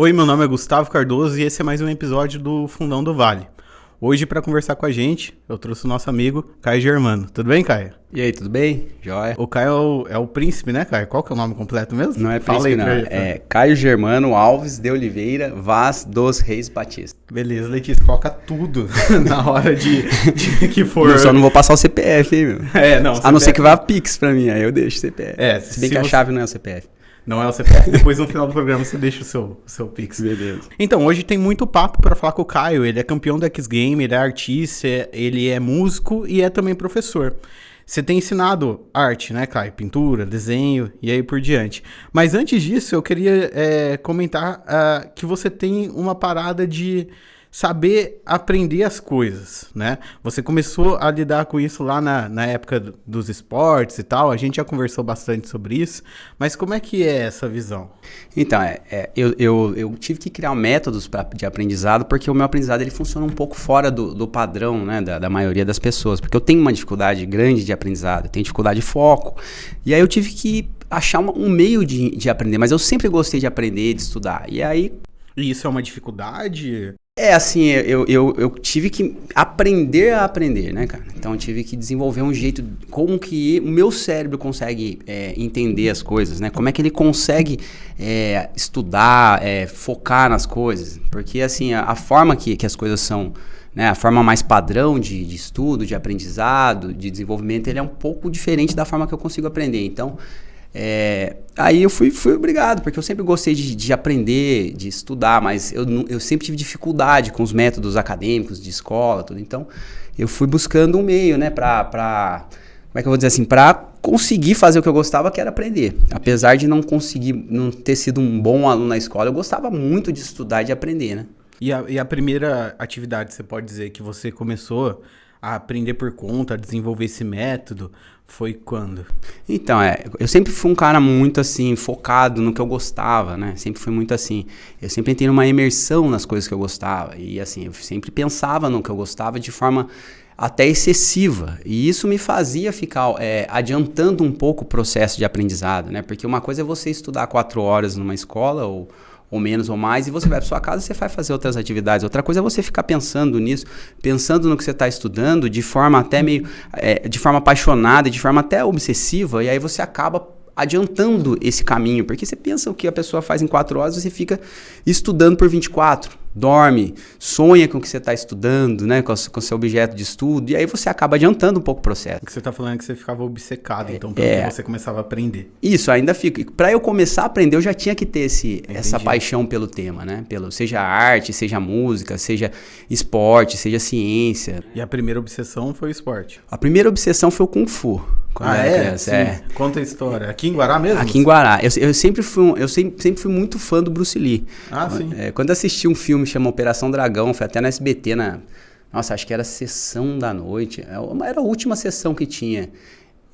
Oi, meu nome é Gustavo Cardoso e esse é mais um episódio do Fundão do Vale. Hoje, para conversar com a gente, eu trouxe o nosso amigo Caio Germano. Tudo bem, Caio? E aí, tudo bem? Joia. O Caio é o príncipe, né, Caio? Qual que é o nome completo mesmo? Não é Fala príncipe, aí não. ele. É Caio Germano Alves de Oliveira Vaz dos Reis Batista. Beleza, Letícia, coloca tudo na hora de que for... Eu só não vou passar o CPF, hein, meu? Não. A não ser que vá Pix pra mim, aí eu deixo o CPF. Se bem que a chave não é o CPF. Não é o CPF. Depois, no final do programa, você deixa o seu Pix. Beleza. Então, hoje tem muito papo pra falar com o Caio. Ele é campeão do X Game, ele é artista, ele é músico e é também professor. Você tem ensinado arte, né, Caio? Pintura, desenho e aí por diante. Mas antes disso, eu queria comentar que você tem uma parada de saber aprender as coisas, né? Você começou a lidar com isso lá na época dos esportes e tal, a gente já conversou bastante sobre isso, mas como é que é essa visão? Então, eu tive que criar métodos de aprendizado, porque o meu aprendizado ele funciona um pouco fora do padrão, né, da maioria das pessoas, porque eu tenho uma dificuldade grande de aprendizado, eu tenho dificuldade de foco, e aí eu tive que achar um meio de aprender, mas eu sempre gostei de aprender, de estudar, e aí... E isso é uma dificuldade? Assim, eu tive que aprender a aprender, né, cara? Então, eu tive que desenvolver um jeito, como que o meu cérebro consegue entender as coisas, né? Como é que ele consegue estudar, focar nas coisas. Porque, assim, a forma que as coisas são, né, a forma mais padrão de estudo, de aprendizado, de desenvolvimento, ele é um pouco diferente da forma que eu consigo aprender. Então... aí eu fui obrigado, porque eu sempre gostei de aprender, de estudar, mas eu sempre tive dificuldade com os métodos acadêmicos de escola, tudo. Então eu fui buscando um meio, né, como é que eu vou dizer assim, pra conseguir fazer o que eu gostava, que era aprender. Apesar de não ter sido um bom aluno na escola, eu gostava muito de estudar e de aprender, né. E a primeira atividade, você pode dizer, que você começou a aprender por conta, a desenvolver esse método, foi quando? Então, eu sempre fui um cara muito, assim, focado no que eu gostava, né? Sempre fui muito assim. Eu sempre entrei numa imersão nas coisas que eu gostava. E, assim, eu sempre pensava no que eu gostava de forma até excessiva. E isso me fazia ficar adiantando um pouco o processo de aprendizado, né? Porque uma coisa é você estudar 4 horas numa escola, ou menos ou mais, e você vai para sua casa e você vai fazer outras atividades. Outra coisa é você ficar pensando nisso, pensando no que você está estudando de forma até meio, de forma apaixonada, de forma até obsessiva, e aí você acaba adiantando esse caminho, porque você pensa o que a pessoa faz em 4 horas, você fica estudando por 24, dorme, sonha com o que você está estudando, né, com o seu objeto de estudo, e aí você acaba adiantando um pouco o processo. O que você está falando é que você ficava obcecado, então, porque você começava a aprender. Isso, ainda fica. Para eu começar a aprender, eu já tinha que ter essa paixão pelo tema, né, seja arte, seja música, seja esporte, seja ciência. E a primeira obsessão foi o esporte? A primeira obsessão foi o Kung Fu. Quando eu era criança. Conta a história. Aqui em Guará mesmo? Aqui em Guará. Eu sempre fui muito fã do Bruce Lee. Sim. Quando eu assisti um filme chamado Operação Dragão, foi até na SBT, nossa, acho que era a sessão da noite. Era a última sessão que tinha.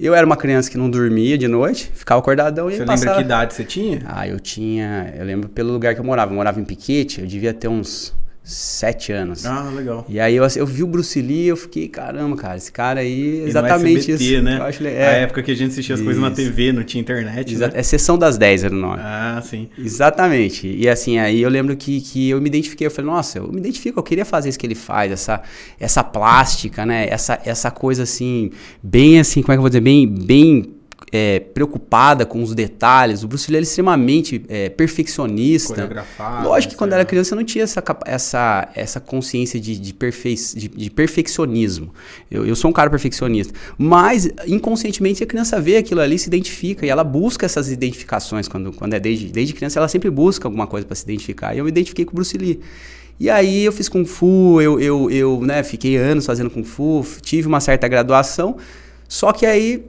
Eu era uma criança que não dormia de noite, ficava acordadão e Você lembra que idade você tinha? Eu lembro pelo lugar que eu morava. Eu morava em Piquete, eu devia ter uns 7 anos. Legal. E aí eu vi o Bruce Lee, eu fiquei, caramba, cara, esse cara aí, exatamente SBT, isso. Né? Eu acho, A época que a gente assistia as coisas na TV, não tinha internet, né? É Sessão das 10 era o nome. Sim. Exatamente. E assim, aí eu lembro que eu me identifiquei, eu falei, nossa, eu me identifico, eu queria fazer isso que ele faz, essa plástica, né, essa coisa assim, bem assim, como é que eu vou dizer, bem preocupada com os detalhes. O Bruce Lee era extremamente perfeccionista. Coreografado. Lógico que quando era criança eu não tinha essa consciência de perfeccionismo. Eu sou um cara perfeccionista. Mas, inconscientemente, a criança vê aquilo ali, se identifica, e ela busca essas identificações. Quando é desde criança, ela sempre busca alguma coisa para se identificar. E eu me identifiquei com o Bruce Lee. E aí eu fiz Kung Fu, eu fiquei anos fazendo Kung Fu, tive uma certa graduação, só que aí...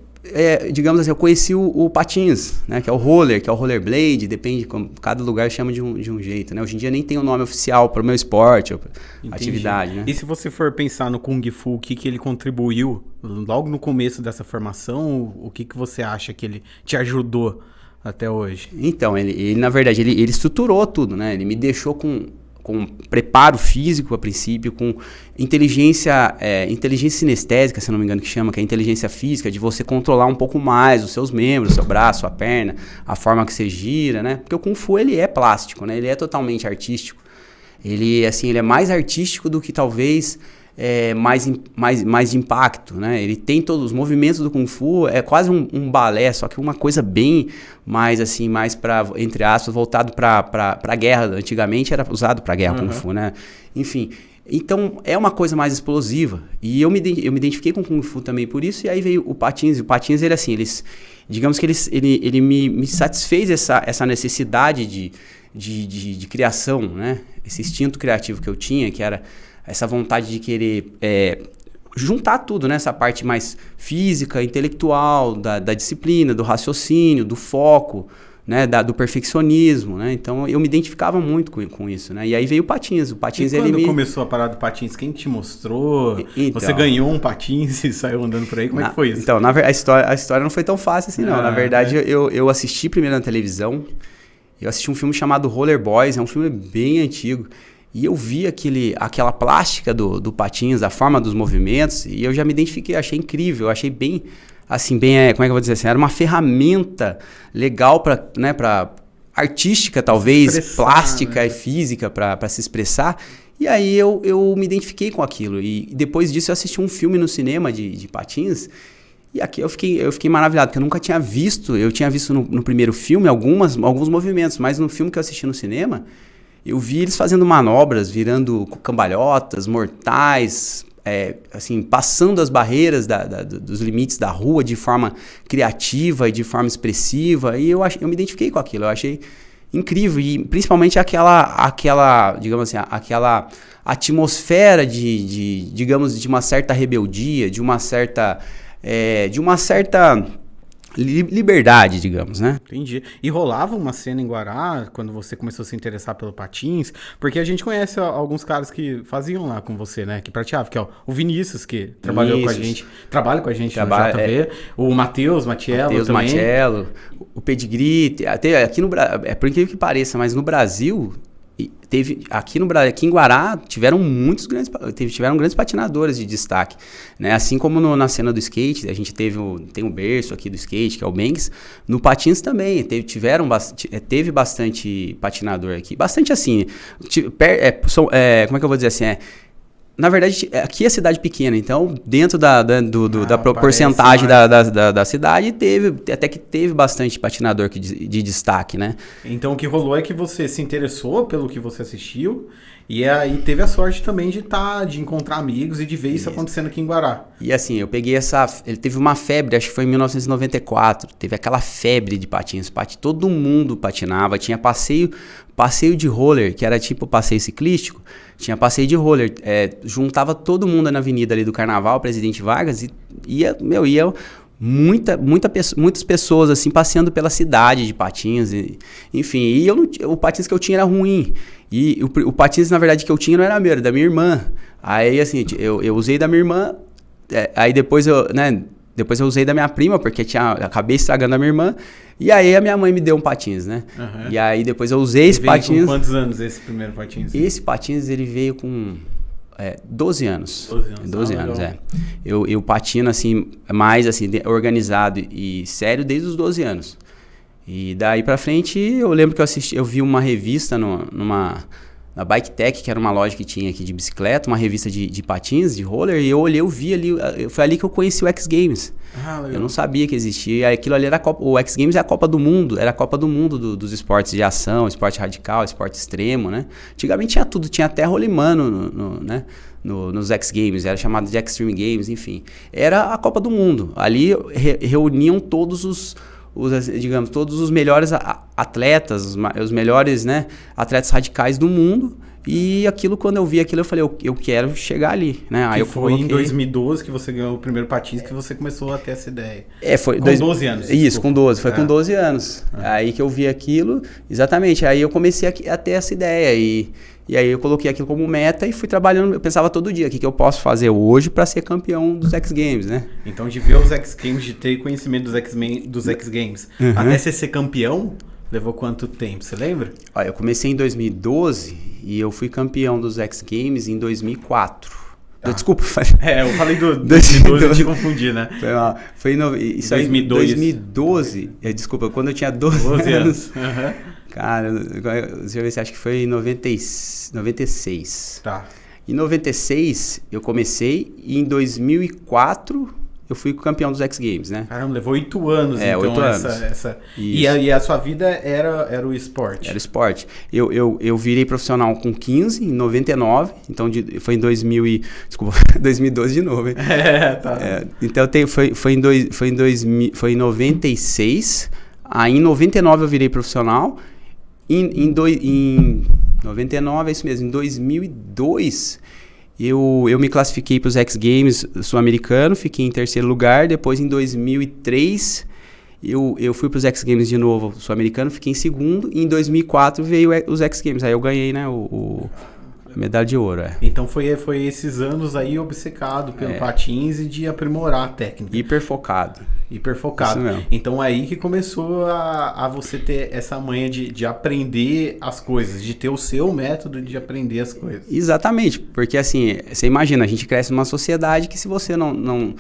digamos assim, eu conheci o patins, né, que é o roller, que é o rollerblade, depende, cada lugar chama de um jeito, né? Hoje em dia nem tem o nome oficial para o meu esporte, atividade, né? E se você for pensar no Kung Fu, o que ele contribuiu logo no começo dessa formação, o que você acha que ele te ajudou até hoje? Então, ele na verdade, ele estruturou tudo, né? Ele me deixou com com preparo físico a princípio, com inteligência sinestésica, se não me engano que chama, que é a inteligência física, de você controlar um pouco mais os seus membros, o seu braço, a perna, a forma que você gira, né? Porque o Kung Fu, ele é plástico, né? Ele é totalmente artístico. Ele é mais artístico do que talvez mais de impacto, né? Ele tem todos os movimentos do Kung Fu, é quase um balé, só que uma coisa bem mais assim, mais para, entre aspas, voltado para guerra. Antigamente era usado para guerra, Kung Fu, né? Enfim, então é uma coisa mais explosiva. E eu me identifiquei com o Kung Fu também por isso, e aí veio o Patins. E o Patins, ele assim, digamos que ele me satisfez essa necessidade de criação, né? Esse instinto criativo que eu tinha, que era essa vontade de querer juntar tudo, né? Essa parte mais física, intelectual, da disciplina, do raciocínio, do foco, né? Do perfeccionismo, né? Então, eu me identificava muito com isso, né? E aí veio o Patins. O Patins, e quando começou a parada do Patins, quem te mostrou? Então, você ganhou um Patins e saiu andando por aí? Como é que foi isso? Então, a história não foi tão fácil assim, não. Na verdade, eu assisti primeiro na televisão. Eu assisti um filme chamado Roller Boys. É um filme bem antigo. E eu vi aquela plástica do Patins, a forma dos movimentos, e eu já me identifiquei, achei incrível, achei bem, assim, como é que eu vou dizer assim, era uma ferramenta legal para, né, para artística, talvez, plástica, né? E física para se expressar. E aí eu me identifiquei com aquilo. E depois disso eu assisti um filme no cinema de Patins. E aqui eu fiquei maravilhado, porque eu nunca tinha visto. Eu tinha visto no primeiro filme alguns movimentos, mas no filme que eu assisti no cinema, eu vi eles fazendo manobras, virando cambalhotas, mortais, assim, passando as barreiras dos limites da rua de forma criativa e de forma expressiva. E eu me identifiquei com aquilo, eu achei incrível. E principalmente aquela digamos assim, aquela atmosfera digamos, de uma certa rebeldia, de uma certa liberdade, digamos, né? Entendi. E rolava uma cena em Guará, quando você começou a se interessar pelo Patins, porque a gente conhece alguns caras que faziam lá com você, né? Que praticavam, que é o Vinícius, que trabalha com a gente no JV, o Matheus Matiello também. O Pedigree, até aqui no Brasil, por incrível que pareça, mas no Brasil, aqui em Guará tiveram grandes patinadores de destaque, né? Assim como na cena do skate, a gente tem o berço aqui do skate, que é o Banks. No patins também teve bastante patinador aqui, bastante assim, como é que eu vou dizer assim, na verdade, aqui é cidade pequena, então dentro da porcentagem da cidade, teve bastante patinador de destaque, né? Então o que rolou é que você se interessou pelo que você assistiu e aí teve a sorte também de encontrar amigos e de ver isso acontecendo aqui em Guará. E assim, eu peguei ele teve uma febre, acho que foi em 1994, teve aquela febre de patins, todo mundo patinava, tinha passeio de roller, que era tipo passeio ciclístico, tinha passeio de roller, juntava todo mundo na avenida ali do Carnaval, Presidente Vargas, e ia muitas pessoas assim passeando pela cidade de patins, enfim, e o patins que eu tinha era ruim, e o patins na verdade que eu tinha não era meu, era da minha irmã. Aí assim, eu usei da minha irmã, aí depois eu usei da minha prima, porque acabei estragando a minha irmã. E aí a minha mãe me deu um patins, né? Uhum. E aí depois eu usei esse patins. Com quantos anos esse primeiro patins? Esse patins, ele veio com 12 anos. 12 anos, Eu patino assim, mais assim, organizado e sério desde os 12 anos. E daí pra frente, eu lembro que eu vi uma revista na Bike Tech, que era uma loja que tinha aqui de bicicleta, uma revista de patins, de roller, e eu vi ali, foi ali que eu conheci o X Games. Eu não sabia que existia, aquilo ali era o X Games é a Copa do Mundo, era a Copa do Mundo dos esportes de ação, esporte radical, esporte extremo, né? Antigamente tinha tudo, tinha até rolimã né? Nos X Games, era chamado de Extreme Games, enfim. Era a Copa do Mundo, ali reuniam todos os melhores atletas, os melhores, né, atletas radicais do mundo. E quando eu vi aquilo, eu falei, eu quero chegar ali, né? Aí foi em 2012 que você ganhou o primeiro patins, que você começou a ter essa ideia. Foi com 12 anos. Isso, com 12. Foi com 12 anos. Aí que eu vi aquilo, exatamente. Aí eu comecei a ter essa ideia. E aí eu coloquei aquilo como meta e fui trabalhando. Eu pensava todo dia, o que eu posso fazer hoje para ser campeão dos X Games, né? Então, de ver os X Games, de ter conhecimento dos X Games, até você ser campeão, Levou quanto tempo, você lembra? Olha, eu comecei em 2012 e eu fui campeão dos X Games em 2004. Desculpa. Eu falei do 2012, eu te confundi, né? Foi isso 2012. Desculpa, quando eu tinha 12 anos. Uhum. Cara, deixa eu ver se acho que foi em 96. Tá. Em 96 eu comecei e em 2004 eu fui campeão dos X Games, né? Caramba, levou 8 anos, então. 8 anos. E a sua vida era o esporte? Era o esporte. Eu virei profissional com 15, em 99, então foi em 2012 de novo, hein? Tá. Então foi em 96, aí em 99 eu virei profissional, em 99, é isso mesmo, em 2002... Eu me classifiquei para os X Games sul-americano, fiquei em terceiro lugar. Depois, em 2003, eu fui para os X Games de novo sul-americano, fiquei em segundo. E em 2004 veio os X Games, aí eu ganhei, né, a medalha de ouro. Então foi esses anos aí obcecado pelo patins e de aprimorar a técnica. Hiper focado. Isso mesmo. Então aí que começou a você ter essa manha de aprender as coisas, de ter o seu método de aprender as coisas. Exatamente, porque assim, você imagina, a gente cresce numa sociedade que se você não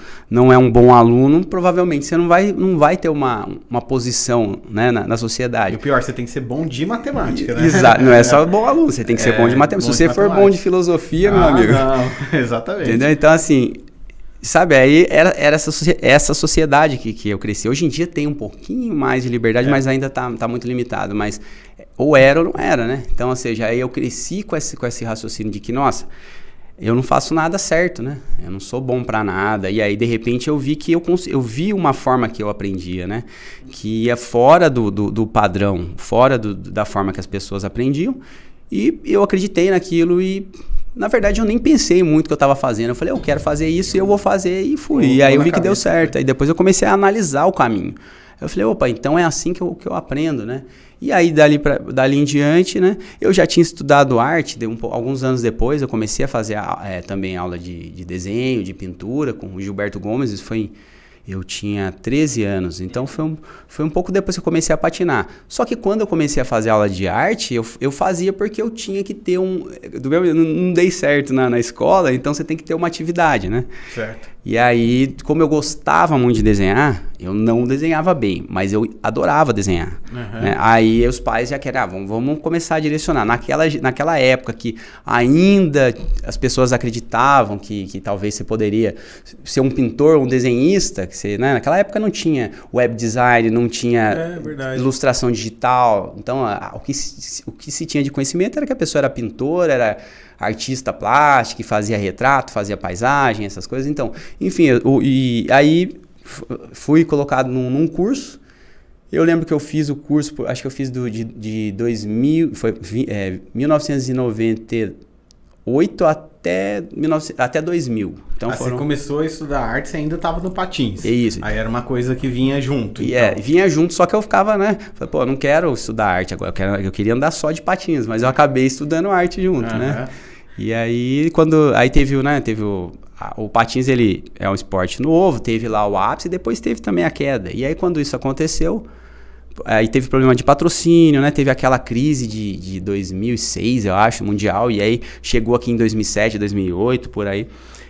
é um bom aluno, provavelmente você não vai ter uma posição, né, na sociedade. E o pior, você tem que ser bom de matemática, né? Exato, não é só bom aluno, você tem que ser bom de matemática. Se você for bom de filosofia, meu amigo. Não, exatamente. Entendeu? Então assim... Sabe, aí era essa sociedade que eu cresci. Hoje em dia tem um pouquinho mais de liberdade, mas ainda tá muito limitado. Mas ou era ou não era, né? Então, ou seja, aí eu cresci com esse raciocínio de que, nossa, eu não faço nada certo, né? Eu não sou bom pra nada. E aí, de repente, eu vi que eu vi uma forma que eu aprendia, né? Que ia fora do padrão, fora da forma que as pessoas aprendiam. E eu acreditei naquilo e... Na verdade, eu nem pensei muito o que eu estava fazendo. Eu falei, eu quero fazer isso e eu vou fazer e fui. E aí eu vi que deu certo. Aí depois eu comecei a analisar o caminho. Eu falei, opa, então é assim que eu aprendo, né? E aí dali em diante, né? Eu já tinha estudado arte. Alguns anos depois eu comecei a fazer também aula de desenho, de pintura com o Gilberto Gomes. Isso foi... Eu tinha 13 anos, então foi um pouco depois que eu comecei a patinar. Só que quando eu comecei a fazer aula de arte, eu fazia porque eu tinha que ter não dei certo na escola, então você tem que ter uma atividade, né? Certo. E aí, como eu gostava muito de desenhar, eu não desenhava bem, mas eu adorava desenhar. Uhum. Né? Aí os pais já queriam, vamos começar a direcionar. Naquela época que ainda as pessoas acreditavam que talvez você poderia ser um pintor, um desenhista, né? Naquela época não tinha web design, não tinha ilustração digital. Então, o que se tinha de conhecimento era que a pessoa era pintora, era artista plástico, fazia retrato, fazia paisagem, essas coisas. Então, enfim, e aí fui colocado num curso. Eu lembro que eu fiz o curso, acho que eu fiz de 2000, foi 1998 até 2000. Então você começou a estudar arte, você ainda estava no patins. É isso. Aí era uma coisa que vinha junto. Vinha junto, só que eu ficava, né? Falei, pô, eu não quero estudar arte agora, eu queria andar só de patins, mas eu acabei estudando arte junto, né? E aí, aí teve o patins, ele é um esporte novo, teve lá o ápice e depois teve também a queda. E aí, quando isso aconteceu, aí teve problema de patrocínio, né? Teve aquela crise de 2006, eu acho, mundial. E aí chegou aqui em 2007, 2008, por aí.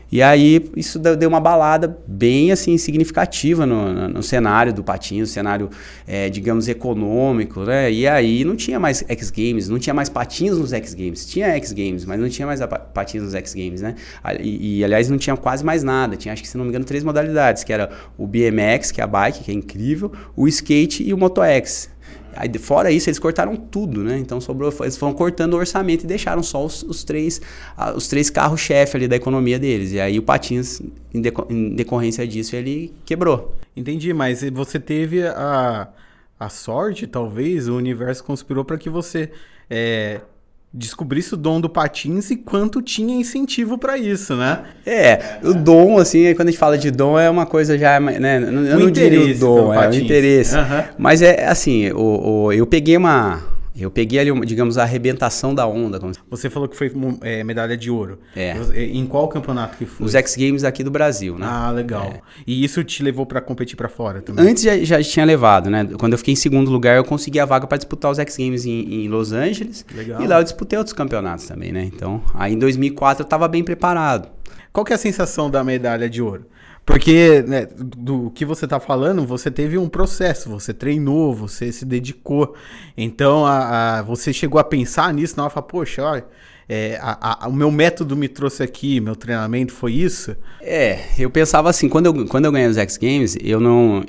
E aí isso deu uma balada bem assim significativa no cenário do patins, cenário, digamos, econômico, né? E aí não tinha mais X Games, não tinha mais patins nos X Games. Tinha X Games, mas não tinha mais patins nos X Games, né? E aliás, não tinha quase mais nada. Tinha, acho que, se não me engano, 3 modalidades, que era o BMX, que é a bike, que é incrível, o skate e o Moto X. Aí, fora isso, eles cortaram tudo, né? Então, eles foram cortando o orçamento e deixaram só os três carros-chefe ali da economia deles. E aí o patins, em decorrência disso, ele quebrou. Entendi, mas você teve a sorte, talvez, o universo conspirou para que você descobrisse o dom do patins e quanto tinha incentivo para isso, né? O dom, assim, quando a gente fala de dom, é uma coisa já, né? Eu não diria o dom, é o interesse. Uhum. Mas assim, eu peguei Eu peguei ali, digamos, a arrebentação da onda. Você falou que foi medalha de ouro. É. Em qual campeonato que foi? Os X Games aqui do Brasil, né? Ah, legal. E isso te levou para competir para fora também? Antes já tinha levado, né? Quando eu fiquei em segundo lugar, eu consegui a vaga para disputar os X Games em Los Angeles. Legal. E lá eu disputei outros campeonatos também, né? Então, aí em 2004 eu estava bem preparado. Qual que é a sensação da medalha de ouro? Porque, né, do que você tá falando, você teve um processo, você treinou, você se dedicou. Então, você chegou a pensar nisso, não? Falou, poxa, olha, o meu método me trouxe aqui, meu treinamento foi isso? Eu pensava assim, quando eu ganhei os X Games, eu não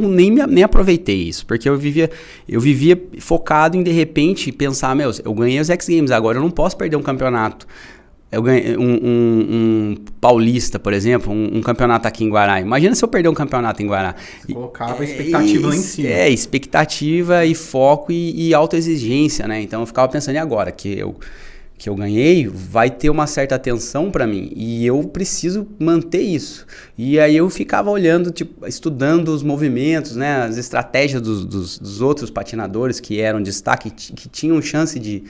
nem aproveitei isso, porque eu vivia focado em, de repente, pensar, eu ganhei os X Games, agora eu não posso perder um campeonato. Eu ganhei um paulista, por exemplo, um campeonato aqui em Guará. Imagina se eu perder um campeonato em Guará. Você colocava a expectativa lá em cima. Expectativa e foco e autoexigência, né? Então eu ficava pensando, e agora que eu ganhei, vai ter uma certa atenção para mim e eu preciso manter isso. E aí eu ficava olhando, tipo, estudando os movimentos, né? As estratégias dos outros patinadores que eram destaque, que tinham chance de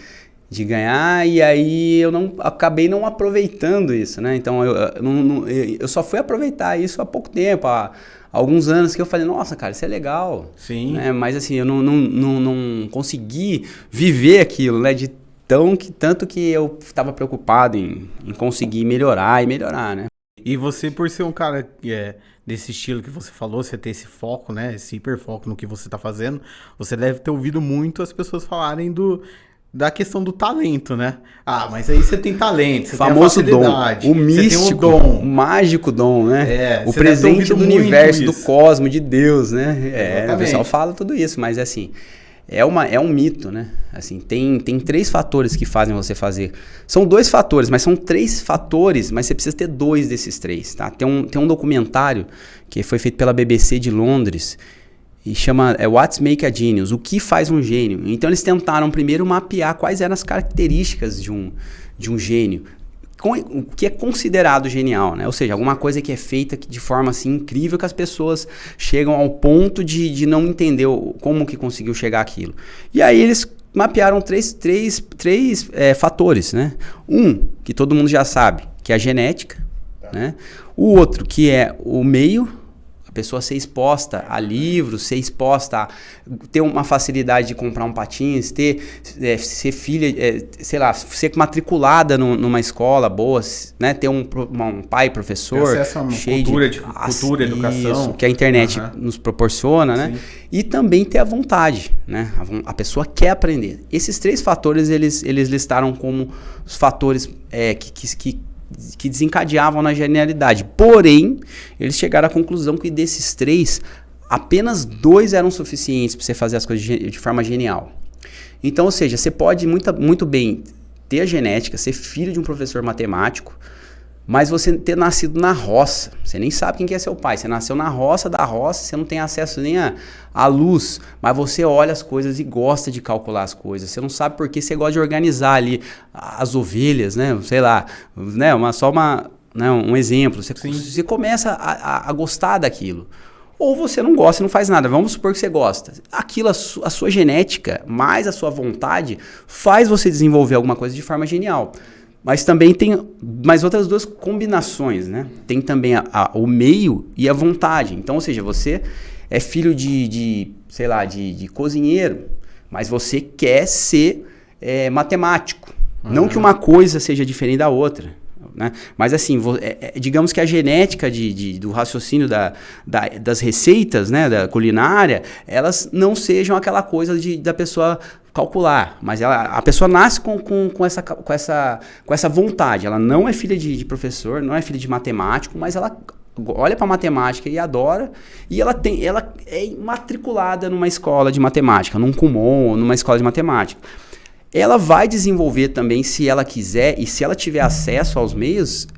ganhar, e aí eu acabei não aproveitando isso, né? Então eu só fui aproveitar isso há pouco tempo, há alguns anos que eu falei, nossa, cara, isso é legal. Sim. Né? Mas assim, eu não consegui viver aquilo, né? Tanto que eu estava preocupado em conseguir melhorar, né? E você, por ser um cara desse estilo que você falou, você ter esse foco, né? Esse hiperfoco no que você tá fazendo, você deve ter ouvido muito as pessoas falarem da questão do talento, né? Ah, mas aí você tem talento, você famoso tem a facilidade, dom, o místico, você tem o dom. O mágico dom, né? O você presente do universo, isso. do cosmos, de Deus, né? Exatamente. O pessoal fala tudo isso, mas assim, é um mito, né? Assim, tem 3 fatores que fazem você fazer. São 2 fatores, mas são 3 fatores, mas você precisa ter 2 desses 3, tá? Tem um documentário que foi feito pela BBC de Londres, e chama What Makes a Genius, o que faz um gênio. Então eles tentaram primeiro mapear quais eram as características de um gênio, o que é considerado genial, né? Ou seja, alguma coisa que é feita de forma assim incrível que as pessoas chegam ao ponto de não entender como que conseguiu chegar àquilo. E aí eles mapearam 3 fatores, né? Que todo mundo já sabe, que é a genética, né? O outro, que é o meio, pessoa ser exposta a livros, ser exposta a ter uma facilidade de comprar um patins, ser filha, ser matriculada numa escola boa, né? Ter um pai professor, ter acesso a uma cheio cultura, educação. Isso, que a internet nos proporciona, né? Sim. E também ter a vontade, né? A pessoa quer aprender. Esses 3 fatores eles listaram como os fatores que desencadeavam na genialidade. Porém, eles chegaram à conclusão que desses 3, apenas 2 eram suficientes para você fazer as coisas de forma genial. Então, ou seja, você pode muito bem ter a genética, ser filho de um professor matemático, mas você ter nascido na roça. Você nem sabe quem que é seu pai. Você nasceu na roça da roça, você não tem acesso nem à luz, mas você olha as coisas e gosta de calcular as coisas. Você não sabe por que você gosta de organizar ali as ovelhas, né? Sei lá, né? Um exemplo. Você começa a gostar daquilo. Ou você não gosta e não faz nada. Vamos supor que você gosta. Aquilo, a sua genética, mais a sua vontade, faz você desenvolver alguma coisa de forma genial. Mas também tem mais outras 2 combinações, né? Tem também o meio e a vontade. Então, ou seja, você é filho de cozinheiro, mas você quer ser matemático. Uhum. Não que uma coisa seja diferente da outra, né? Mas assim, digamos que a genética do raciocínio das receitas, né, da culinária, elas não sejam aquela coisa da pessoa calcular, mas a pessoa nasce com essa vontade. Ela não é filha de professor, não é filha de matemático, mas ela olha para matemática e adora, e ela é matriculada numa escola de matemática, num Kumon, numa escola de matemática. Ela vai desenvolver também, se ela quiser, e se ela tiver acesso aos meios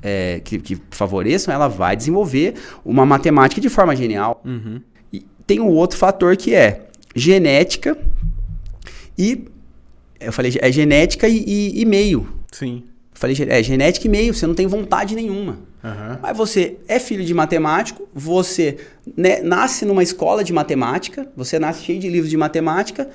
que favoreçam, ela vai desenvolver uma matemática de forma genial. Uhum. E tem um outro fator que é genética e... Eu falei, genética e meio. Sim. Eu falei, genética e meio, você não tem vontade nenhuma. Uhum. Mas você é filho de matemático, você nasce numa escola de matemática, você nasce cheio de livros de matemática,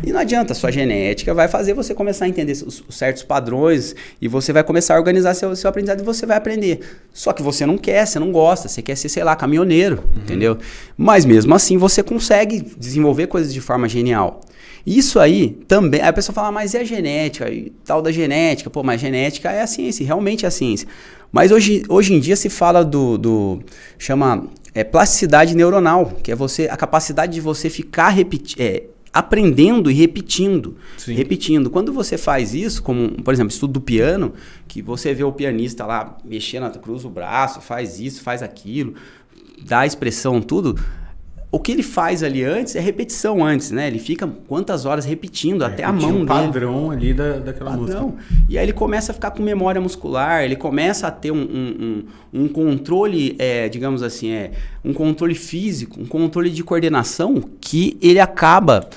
E não adianta, sua genética vai fazer você começar a entender os certos padrões e você vai começar a organizar seu aprendizado e você vai aprender. Só que você não quer, você não gosta, você quer ser, sei lá, caminhoneiro, entendeu? Mas mesmo assim você consegue desenvolver coisas de forma genial. Isso aí também, aí a pessoa fala, mas e a genética? E tal da genética? Pô, mas genética é a ciência, realmente é a ciência. Mas hoje em dia se fala chama plasticidade neuronal, que é a capacidade de você ficar aprendendo e repetindo. Sim. Repetindo. Quando você faz isso, como, por exemplo, estudo do piano, que você vê o pianista lá mexendo, cruza o braço, faz isso, faz aquilo, dá a expressão, tudo. O que ele faz ali antes é repetição antes, né? Ele fica quantas horas repetindo até a mão dele. Padrão ali daquela música. E aí ele começa a ficar com memória muscular, ele começa a ter um controle, digamos assim, um controle físico, um controle de coordenação que ele acaba,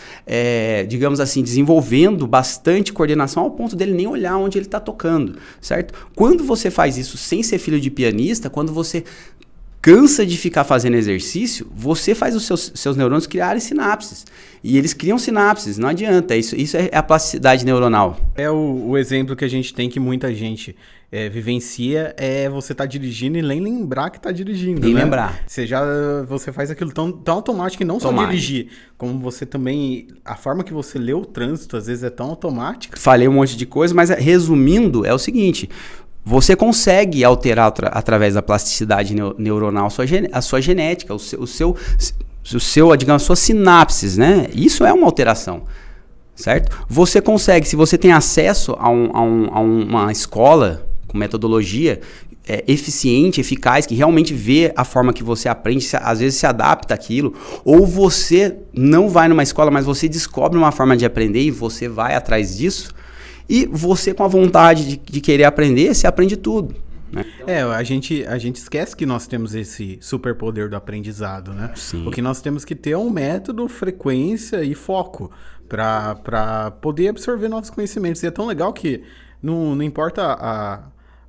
digamos assim, desenvolvendo bastante coordenação ao ponto dele nem olhar onde ele está tocando, certo? Quando você faz isso sem ser filho de pianista, quando você cansa de ficar fazendo exercício, você faz os seus neurônios criarem sinapses. E eles criam sinapses, não adianta. Isso é a plasticidade neuronal. É o exemplo que a gente tem que muita gente vivencia, você tá dirigindo e nem lembrar que tá dirigindo. Nem né? lembrar. Você faz aquilo tão automático que não só dirigir, como você também... A forma que você lê o trânsito, às vezes, é tão automática. Falei um monte de coisa, mas resumindo, é o seguinte... Você consegue alterar através da plasticidade neuronal a sua genética, digamos, suas sinapses, né? Isso é uma alteração, certo? Você consegue, se você tem acesso a uma escola com metodologia eficiente, eficaz, que realmente vê a forma que você aprende, às vezes se adapta àquilo, ou você não vai numa escola, mas você descobre uma forma de aprender e você vai atrás disso. E você, com a vontade de querer aprender, você aprende tudo. Né? A gente esquece que nós temos esse superpoder do aprendizado, né? Sim. O que nós temos que ter é um método, frequência e foco para poder absorver novos conhecimentos. E é tão legal que não importa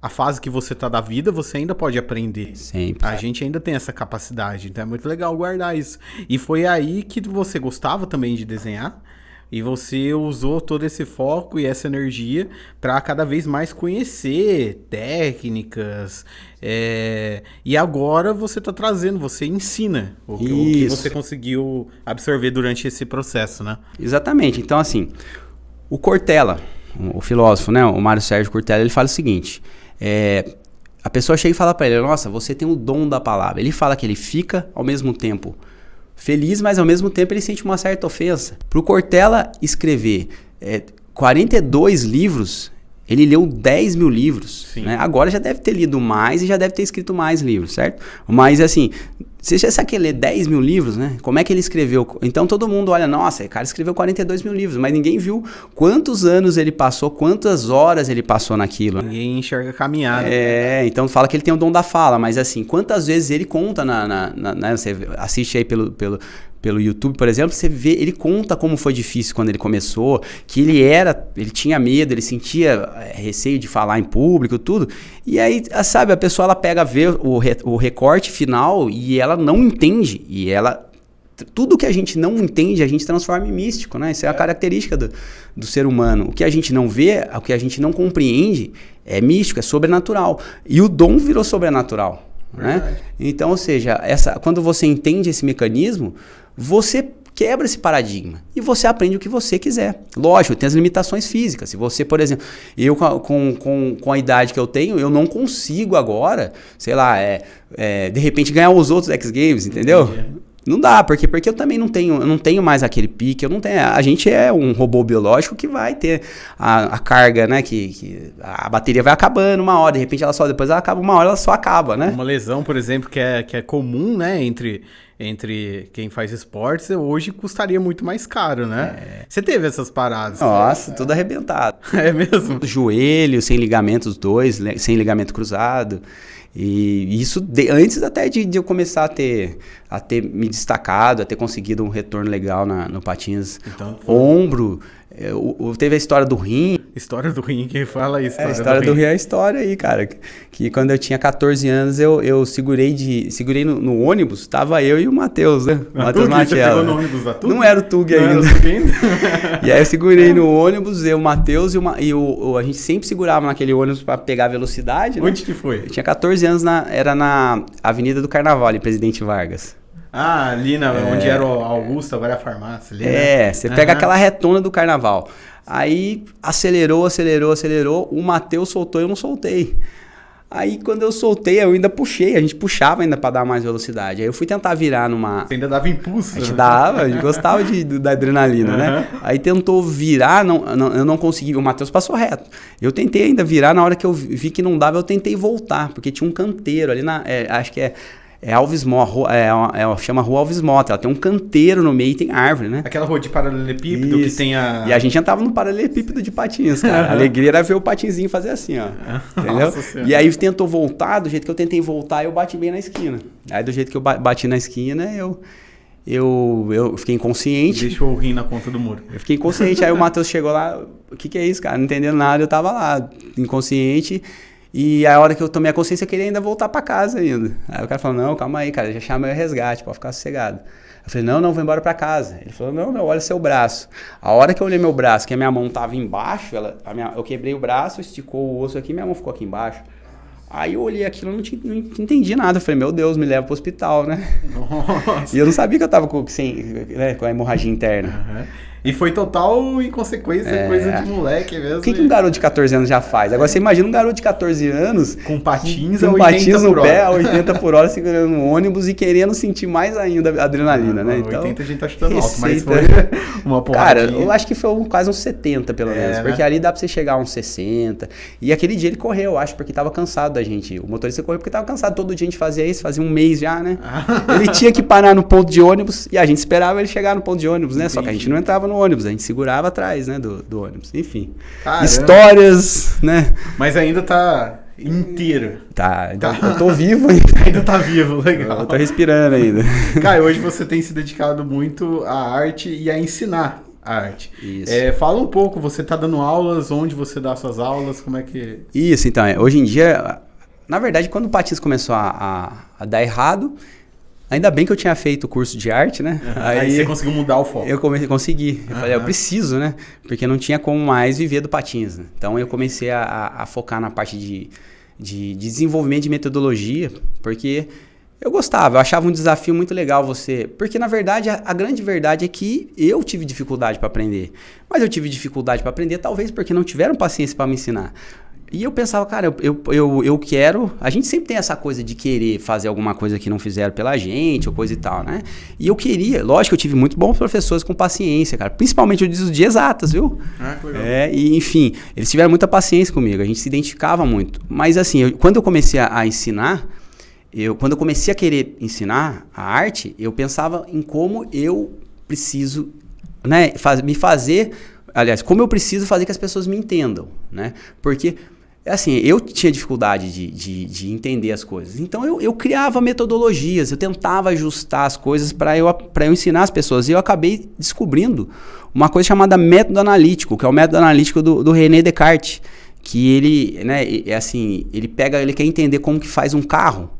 a fase que você tá da vida, você ainda pode aprender. Sempre. A gente ainda tem essa capacidade, então é muito legal guardar isso. E foi aí que você gostava também de desenhar? E você usou todo esse foco e essa energia para cada vez mais conhecer técnicas. E agora você está trazendo, você ensina o que você conseguiu absorver durante esse processo, né? Exatamente. Então, assim, o Cortella, o filósofo, né, o Mário Sérgio Cortella, ele fala o seguinte... a pessoa chega e fala para ele, nossa, você tem o dom da palavra. Ele fala que ele fica, ao mesmo tempo... feliz, mas ao mesmo tempo ele sente uma certa ofensa. Para o Cortella escrever 42 livros, ele leu 10 mil livros. Né? Agora já deve ter lido mais e já deve ter escrito mais livros, certo? Mas assim, você já sabe que ele lê 10 mil livros, né? Como é que ele escreveu? Então todo mundo olha, nossa, o cara escreveu 42 mil livros, mas ninguém viu quantos anos ele passou, quantas horas ele passou naquilo. Ninguém enxerga a caminhada. Então fala que ele tem o dom da fala, mas assim, quantas vezes ele conta você assiste aí pelo YouTube, por exemplo, você vê, ele conta como foi difícil quando ele começou, que ele tinha medo, ele sentia receio de falar em público, tudo. E aí, sabe, a pessoa ela pega ver o recorte final e ela não entende. E tudo que a gente não entende, a gente transforma em místico, né? Isso é a característica do ser humano. O que a gente não vê, o que a gente não compreende, é místico, é sobrenatural. E o dom virou sobrenatural. Né? Então, ou seja, quando você entende esse mecanismo, você quebra esse paradigma e você aprende o que você quiser. Lógico, tem as limitações físicas. Se você, por exemplo, eu com a idade que eu tenho, eu não consigo agora, sei lá, de repente ganhar os outros X Games, entendeu? Entendi. Não dá, porque eu também não tenho mais aquele pique, a gente é um robô biológico que vai ter a carga, né, que a bateria vai acabando uma hora, de repente depois ela acaba uma hora, ela só acaba, né? Uma lesão, por exemplo, que é comum, né, entre quem faz esportes, hoje custaria muito mais caro, né? Você teve essas paradas? Nossa, tudo arrebentado. É mesmo? Joelho, sem ligamentos sem ligamento cruzado. E isso antes até de eu começar a ter me destacado, a ter conseguido um retorno legal no patins. Então, ombro, Teve a história do rim. História do rim, quem fala isso? A história do rim é a história aí, cara. Que quando eu tinha 14 anos, eu segurei no ônibus, tava eu e o Matheus, né? Matheus Matiello. Você pegou no ônibus da Tug? Não era o Tug ainda. E aí eu segurei no ônibus, eu, o Matheus e a gente sempre segurava naquele ônibus pra pegar velocidade, né? Onde que foi? Eu tinha 14 anos, era na Avenida do Carnaval, ali, Presidente Vargas. Ah, ali onde era o Augusto, agora é a farmácia. Ali, você pega aquela retona do Carnaval. Aí acelerou, o Matheus soltou e eu não soltei. Aí quando eu soltei, eu ainda puxei, a gente puxava ainda pra dar mais velocidade. Aí eu fui tentar virar numa... Você ainda dava impulso. A gente gostava da adrenalina, né? Aí tentou virar, eu não consegui, o Matheus passou reto. Eu tentei ainda virar, na hora que eu vi que não dava, eu tentei voltar, porque tinha um canteiro ali acho que é Alves Mota, chama Rua Alves Mota, ela tem um canteiro no meio e tem árvore, né? Aquela rua de paralelepípedo que tem a... E a gente entrava no paralelepípedo de patins, cara. A alegria era ver o patinzinho fazer assim, ó. Entendeu? E aí tentou voltar, do jeito que eu tentei voltar, eu bati bem na esquina. Aí do jeito que eu bati na esquina, eu fiquei inconsciente. Deixou o rim na ponta do muro. Eu fiquei inconsciente, aí o Matheus chegou lá, o que é isso, cara? Não entendendo nada, eu tava lá, inconsciente. E a hora que eu tomei a consciência, eu queria ainda voltar pra casa ainda. Aí o cara falou, não, calma aí, cara, já chamei o resgate, pode ficar sossegado. Eu falei, não, vou embora pra casa. Ele falou, não, olha seu braço. A hora que eu olhei meu braço, que a minha mão tava embaixo, eu quebrei o braço, esticou o osso aqui, minha mão ficou aqui embaixo. Aí eu olhei aquilo e não entendi nada. Eu falei, meu Deus, me leva pro hospital, né? Nossa. E eu não sabia que eu tava com a hemorragia interna. Uhum. E foi total inconsequência, coisa de moleque mesmo. O que um garoto de 14 anos já faz? Agora você imagina um garoto de 14 anos... Com patins no pé, a 80 por hora, segurando no ônibus e querendo sentir mais ainda a adrenalina, né? Então, 80 a gente tá chutando alto, mas foi uma porradinha. Cara, eu acho que foi quase uns 70, pelo menos. Porque ali dá pra você chegar a uns 60. E aquele dia ele correu, eu acho, porque tava cansado da gente. O motorista correu porque tava cansado. Todo dia a gente fazia isso, fazia um mês já, né? Ele tinha que parar no ponto de ônibus e a gente esperava ele chegar no ponto de ônibus, né? Entendi. Só que a gente não entrava no ônibus, a gente segurava atrás, né, do ônibus. Enfim, caramba. Histórias, né? Mas ainda tá inteiro. Tá, eu tô vivo ainda. Ainda tá vivo, legal. Eu tô respirando ainda. Cara, hoje você tem se dedicado muito à arte e a ensinar a arte. Isso. Fala um pouco, você tá dando aulas, onde você dá suas aulas, como é que... Isso, então, hoje em dia, na verdade, quando o patins começou a dar errado... Ainda bem que eu tinha feito o curso de arte, né? Aí você conseguiu mudar o foco. Eu consegui. Eu falei, eu preciso, né? Porque não tinha como mais viver do patins, né? Então eu comecei a focar na parte de desenvolvimento de metodologia, porque eu gostava, eu achava um desafio muito legal você... Porque, na verdade, a grande verdade é que eu tive dificuldade para aprender. Mas eu tive dificuldade para aprender talvez porque não tiveram paciência para me ensinar. E eu pensava, cara, eu quero... A gente sempre tem essa coisa de querer fazer alguma coisa que não fizeram pela gente, ou coisa e tal, né? E eu queria... Lógico que eu tive muito bons professores com paciência, cara. Principalmente os de exatas, viu? Que legal. E enfim, eles tiveram muita paciência comigo. A gente se identificava muito. Mas assim, quando eu comecei a ensinar... Quando eu comecei a querer ensinar a arte, eu pensava em como eu preciso, né, como eu preciso fazer que as pessoas me entendam, né? Porque... assim, eu tinha dificuldade de entender as coisas. Então, eu criava metodologias, eu tentava ajustar as coisas para eu ensinar as pessoas. E eu acabei descobrindo uma coisa chamada método analítico, que é o método analítico do René Descartes. Que ele, né, ele quer entender como que faz um carro.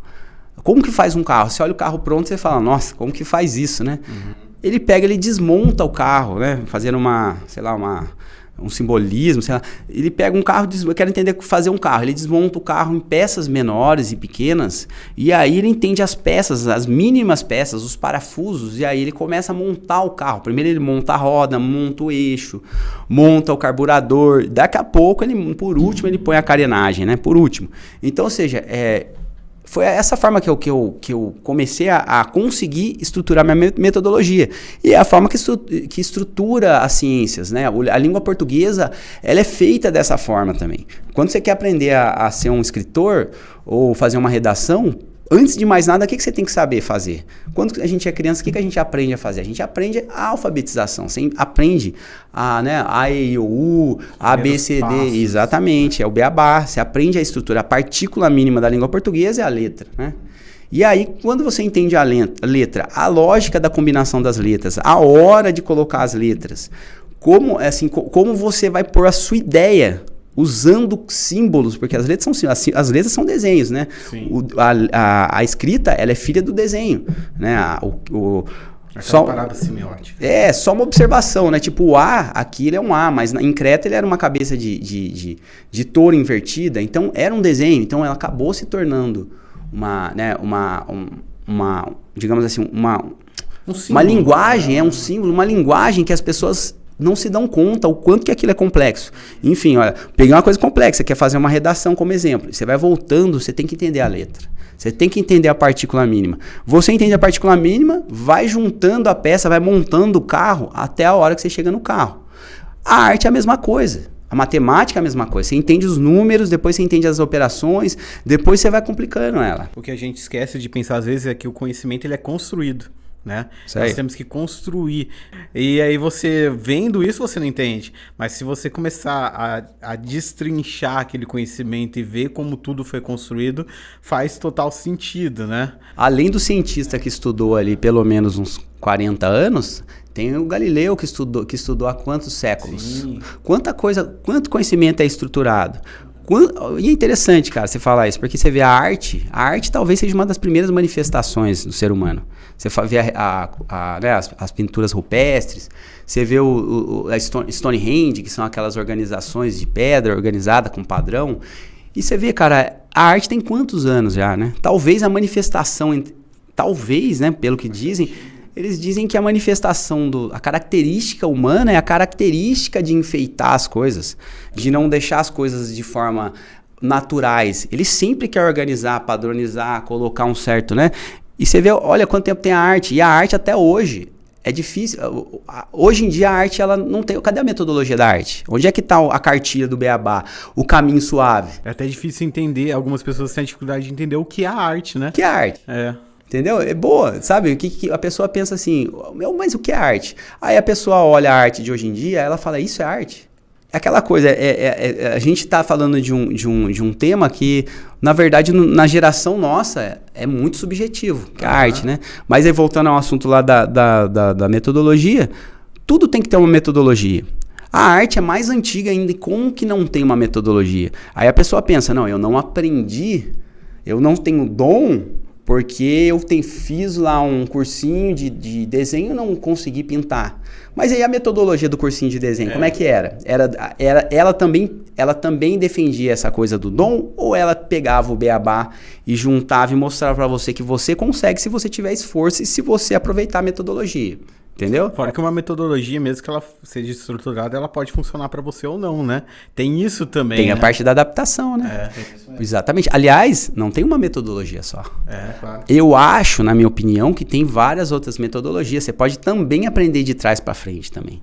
Como que faz um carro? Você olha o carro pronto e você fala, nossa, como que faz isso, né? Uhum. Ele desmonta o carro, né? Fazendo um simbolismo, sei lá. Ele pega um carro, eu quero entender fazer um carro. Ele desmonta o carro em peças menores e pequenas, e aí ele entende as peças, as mínimas peças, os parafusos, e aí ele começa a montar o carro. Primeiro ele monta a roda, monta o eixo, monta o carburador. Daqui a pouco, por último, ele põe a carenagem, né? Por último. Então, ou seja, foi essa forma que eu comecei a conseguir estruturar minha metodologia. E é a forma que estrutura as ciências, né? A língua portuguesa, ela é feita dessa forma também. Quando você quer aprender a ser um escritor ou fazer uma redação, antes de mais nada, o que você tem que saber fazer? Quando a gente é criança, o que a gente aprende a fazer? A gente aprende a alfabetização. Você aprende A, E, I, O, U, A, B, C, D. Exatamente, é o beabá. Você aprende a estrutura. A partícula mínima da língua portuguesa é a letra, né? E aí, quando você entende a letra, a lógica da combinação das letras, a hora de colocar as letras, como você vai pôr a sua ideia usando símbolos, porque as letras são desenhos, né? A escrita, ela é filha do desenho, né? Só parada semiótica. Só uma observação, né? Tipo, o A, aqui ele é um A, mas em Creta ele era uma cabeça de touro invertida, então era um desenho, então ela acabou se tornando digamos assim, uma linguagem, um símbolo, uma linguagem que as pessoas não se dão conta o quanto que aquilo é complexo. Enfim, olha, peguei uma coisa complexa, quer fazer uma redação como exemplo. Você vai voltando, você tem que entender a letra. Você tem que entender a partícula mínima. Você entende a partícula mínima, vai juntando a peça, vai montando o carro até a hora que você chega no carro. A arte é a mesma coisa. A matemática é a mesma coisa. Você entende os números, depois você entende as operações, depois você vai complicando ela. O que a gente esquece de pensar às vezes é que o conhecimento ele é construído. Né? Nós temos que construir. E aí você vendo isso você não entende. Mas se você começar a destrinchar aquele conhecimento e ver como tudo foi construído, faz total sentido, né? Além do cientista que estudou ali pelo menos uns 40 anos, tem o Galileu que estudou há quantos séculos? Sim. Quanto conhecimento é estruturado? E é interessante, cara, você falar isso, porque você vê a arte talvez seja uma das primeiras manifestações do ser humano. Você vê as pinturas rupestres, você vê a Stonehenge, que são aquelas organizações de pedra organizada com padrão, e você vê, cara, a arte tem quantos anos já, né? Talvez a manifestação, né, pelo que dizem, eles dizem que a manifestação, a característica humana é a característica de enfeitar as coisas, de não deixar as coisas de forma naturais. Ele sempre quer organizar, padronizar, colocar um certo, né? E você vê, olha quanto tempo tem a arte. E a arte até hoje é difícil. Hoje em dia a arte, ela não tem... Cadê a metodologia da arte? Onde é que está a cartilha do Beabá? O caminho suave? É até difícil entender. Algumas pessoas têm dificuldade de entender o que é a arte, né? O que é a arte? Entendeu? É boa, sabe? Que a pessoa pensa assim, mas o que é arte? Aí a pessoa olha a arte de hoje em dia, ela fala, isso é arte? É aquela coisa, a gente está falando de um tema que, na verdade, na geração nossa, é muito subjetivo, que é a arte, né? Mas aí, voltando ao assunto lá da metodologia, tudo tem que ter uma metodologia. A arte é mais antiga ainda, e como que não tem uma metodologia? Aí a pessoa pensa, não, eu não aprendi, eu não tenho dom... Porque eu fiz lá um cursinho de desenho e não consegui pintar. Mas aí a metodologia do cursinho de desenho, como é que era? Ela também defendia essa coisa do dom, ou ela pegava o beabá e juntava e mostrava para você que você consegue se você tiver esforço e se você aproveitar a metodologia? Entendeu? Fora que uma metodologia, mesmo que ela seja estruturada, ela pode funcionar para você ou não, né? Tem isso também, Tem né? a parte da adaptação, né? Exatamente. Aliás, não tem uma metodologia só. Claro. Eu acho, na minha opinião, que tem várias outras metodologias. Você pode também aprender de trás para frente também.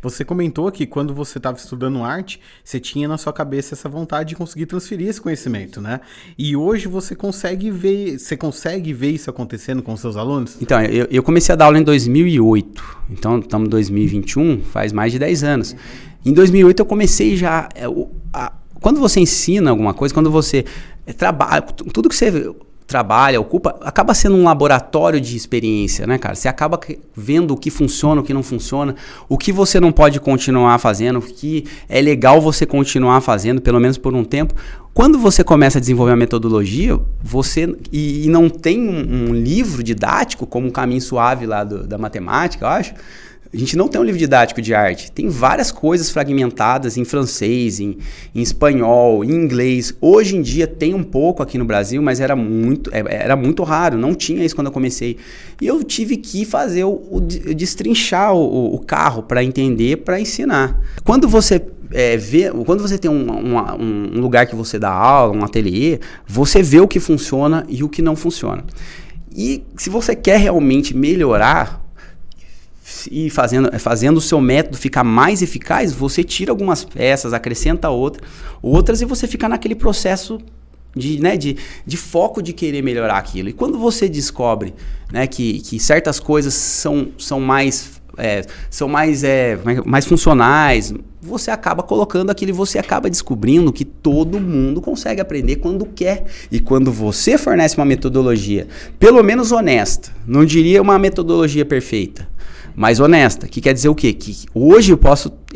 Você comentou que quando você estava estudando arte, você tinha na sua cabeça essa vontade de conseguir transferir esse conhecimento, né? E hoje você consegue ver isso acontecendo com os seus alunos? Então, eu comecei a dar aula em 2008. Então, estamos em 2021, faz mais de 10 anos. Em 2008 eu comecei já... Quando você ensina alguma coisa, quando você trabalha... Tudo que você... trabalha, ocupa, acaba sendo um laboratório de experiência, né, cara? Você acaba vendo o que funciona, o que não funciona, o que você não pode continuar fazendo, o que é legal você continuar fazendo, pelo menos por um tempo. Quando você começa a desenvolver a metodologia, e não tem um livro didático, como um caminho suave lá da matemática, eu acho, a gente não tem um livro didático de arte. Tem várias coisas fragmentadas em francês, em espanhol, em inglês. Hoje em dia tem um pouco aqui no Brasil, mas era muito raro. Não tinha isso quando eu comecei. E eu tive que fazer destrinchar o carro para entender, para ensinar. Quando você quando você tem um lugar que você dá aula, um ateliê, você vê o que funciona e o que não funciona. E se você quer realmente melhorar e fazendo o seu método ficar mais eficaz, você tira algumas peças, acrescenta outras e você fica naquele processo de foco de querer melhorar aquilo. E quando você descobre, né, que certas coisas são mais funcionais, você acaba colocando aquilo e você acaba descobrindo que todo mundo consegue aprender quando quer. E quando você fornece uma metodologia, pelo menos honesta, não diria uma metodologia perfeita, mas honesta, que quer dizer o quê? Que hoje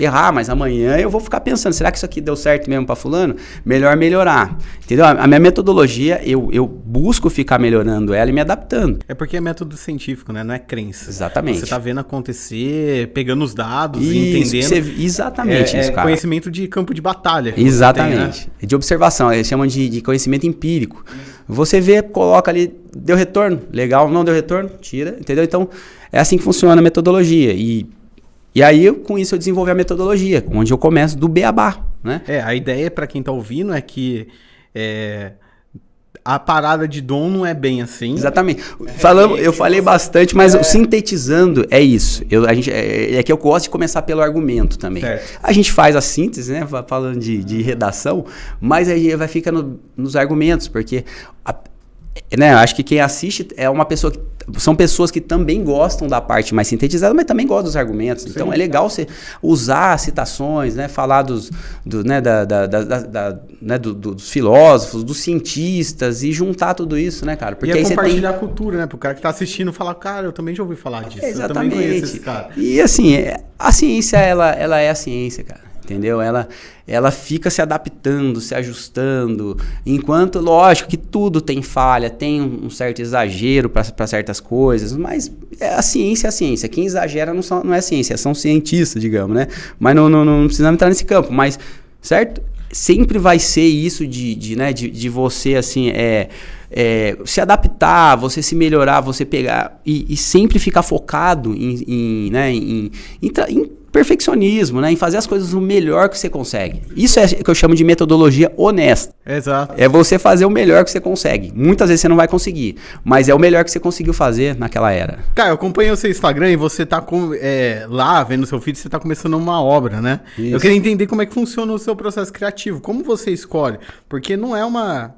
errar, mas amanhã eu vou ficar pensando, será que isso aqui deu certo mesmo para fulano? Melhor melhorar, entendeu? A minha metodologia, eu busco ficar melhorando ela e me adaptando. É porque é método científico, né? Não é crença. Exatamente. Você tá vendo acontecer, pegando os dados, Isso, entendendo. exatamente isso, cara. Conhecimento de campo de batalha. Exatamente. Tem, né? De observação, eles chamam de conhecimento empírico. Você vê, coloca ali, deu retorno, legal, não deu retorno, tira, entendeu? Então, é assim que funciona a metodologia. E aí, com isso, eu desenvolvi a metodologia, onde eu começo do beabá, né? A ideia para quem tá ouvindo é que a parada de dom não é bem assim. Exatamente. Eu falei bastante, mas sintetizando é isso. É que eu gosto de começar pelo argumento também. Certo. A gente faz a síntese, né? Falando de redação, mas aí vai ficar nos argumentos, porque né, acho que quem assiste é uma pessoa são pessoas que também gostam da parte mais sintetizada, mas também gostam dos argumentos. Sim. Então é legal você usar citações, né, falar dos filósofos, dos cientistas e juntar tudo isso, né, cara? Porque e aí compartilhar a cultura, né? Pro cara que tá assistindo falar, cara, eu também já ouvi falar disso. Exatamente. Eu também conheço esse cara. E assim, a ciência, ela é a ciência, cara. Entendeu? Ela fica se adaptando, se ajustando, enquanto, lógico, que tudo tem falha, tem um certo exagero para certas coisas, mas a ciência é a ciência. Quem exagera não é ciência, são cientistas, digamos, né? Mas não precisamos entrar nesse campo, mas, certo? Sempre vai ser isso de você, assim, se adaptar, você se melhorar, você pegar e sempre ficar focado em perfeccionismo, né? Em fazer as coisas o melhor que você consegue. Isso é o que eu chamo de metodologia honesta. Exato. É você fazer o melhor que você consegue. Muitas vezes você não vai conseguir, mas é o melhor que você conseguiu fazer naquela era. Cara, eu acompanhei o seu Instagram e você tá lá vendo o seu feed, você tá começando uma obra, né? Isso. Eu queria entender como é que funciona o seu processo criativo. Como você escolhe? Porque não é uma...